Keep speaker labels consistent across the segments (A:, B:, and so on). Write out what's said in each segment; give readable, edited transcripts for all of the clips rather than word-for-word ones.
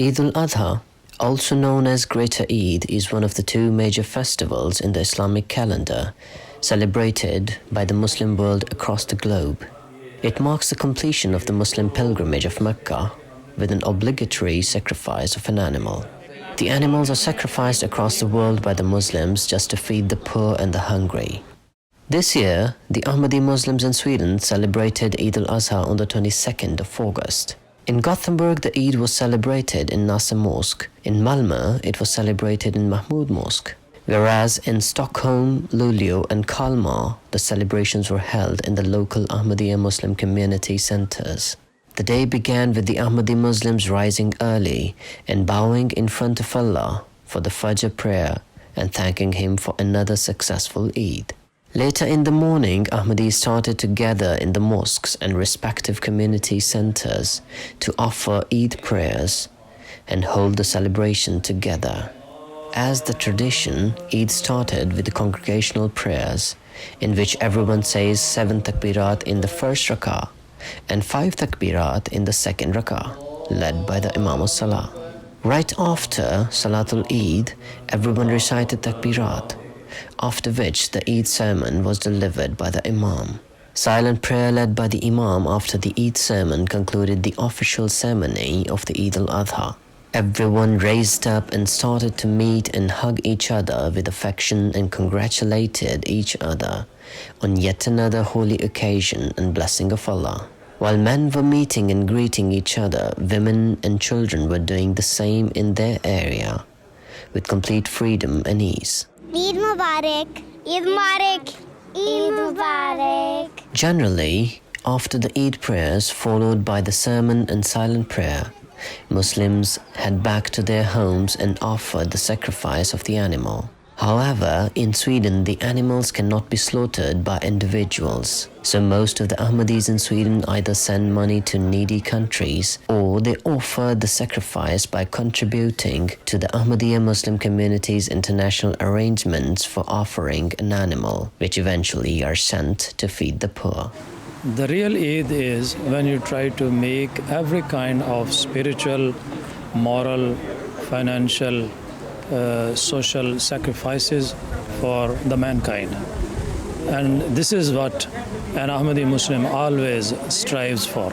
A: Eid al-Adha, also known as Greater Eid, is one of the two major festivals in the Islamic calendar, celebrated by the Muslim world across the globe. It marks the completion of the Muslim pilgrimage of Mecca with an obligatory sacrifice of an animal. The animals are sacrificed across the world by the Muslims just to feed the poor and the hungry. This year, the Ahmadi Muslims in Sweden celebrated Eid al-Adha on the 22nd of August. In Gothenburg, the Eid was celebrated in Nasa Mosque. In Malmö, it was celebrated in Mahmud Mosque. Whereas in Stockholm, Luleå and Kalmar, the celebrations were held in the local Ahmadiyya Muslim community centers. The day began with the Ahmadi Muslims rising early and bowing in front of Allah for the Fajr prayer and thanking Him for another successful Eid. Later in the morning, Ahmadis started to gather in the mosques and respective community centers to offer Eid prayers and hold the celebration together. As the tradition, Eid started with the congregational prayers, in which everyone says 7 takbirat in the first rak'ah and 5 takbirat in the second rak'ah, led by the Imam al-Salah. Right after Salatul Eid, everyone recited takbirat, after which the Eid sermon was delivered by the Imam. Silent prayer led by the Imam after the Eid sermon concluded the official ceremony of the Eid al-Adha. Everyone raised up and started to meet and hug each other with affection and congratulated each other on yet another holy occasion and blessing of Allah. While men were meeting and greeting each other, women and children were doing the same in their area with complete freedom and ease.
B: Eid Mubarak, Eid Mubarak, Eid Mubarak.
A: Generally, after the Eid prayers followed by the sermon and silent prayer, Muslims head back to their homes and offer the sacrifice of the animal. However, in Sweden, the animals cannot be slaughtered by individuals. So most of the Ahmadis in Sweden either send money to needy countries or they offer the sacrifice by contributing to the Ahmadiyya Muslim community's international arrangements for offering an animal, which eventually are sent to feed the poor.
C: The real Eid is when you try to make every kind of spiritual, moral, financial, social sacrifices for the mankind. And this is what an Ahmadi Muslim always strives for.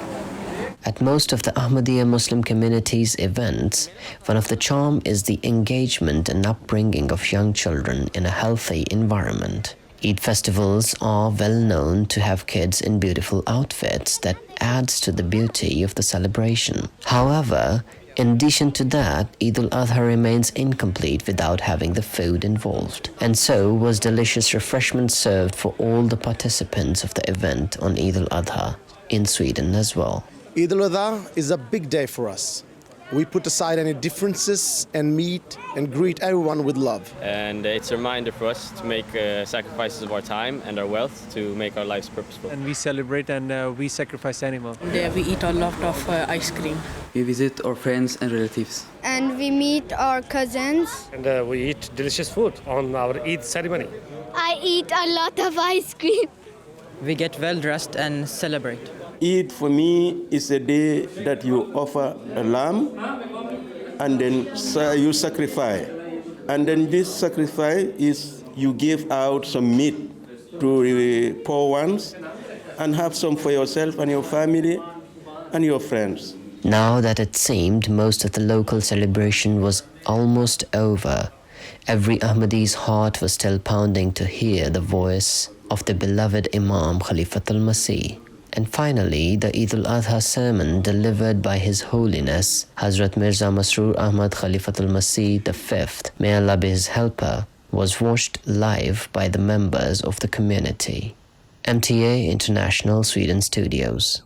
A: At most of the Ahmadiyya Muslim community's events, one of the charm is the engagement and upbringing of young children in a healthy environment. Eid festivals are well known to have kids in beautiful outfits that adds to the beauty of the celebration. However, in addition to that, Eid al-Adha remains incomplete without having the food involved. And so was delicious refreshment served for all the participants of the event on Eid al-Adha in Sweden as well.
D: Eid al-Adha is a big day for us. We put aside any differences and meet and greet everyone with love.
E: And it's a reminder for us to make sacrifices of our time and our wealth to make our lives purposeful.
F: And we celebrate and we sacrifice animals.
G: There we eat a lot of ice cream.
H: We visit our friends and relatives.
B: And we meet our cousins.
I: And we eat delicious food on our Eid ceremony.
B: I eat a lot of ice cream.
G: We get well dressed and celebrate.
J: Eid for me is a day that you offer a lamb and then you sacrifice. And then this sacrifice is you give out some meat to the poor ones and have some for yourself and your family and your friends.
A: Now that it seemed most of the local celebration was almost over, every Ahmadi's heart was still pounding to hear the voice of the beloved Imam Khalifatul Masih. And finally, the Eid al-Adha sermon delivered by His Holiness Hazrat Mirza Masroor Ahmad Khalifatul Masih V, may Allah be his helper, was watched live by the members of the community. MTA International Sweden Studios.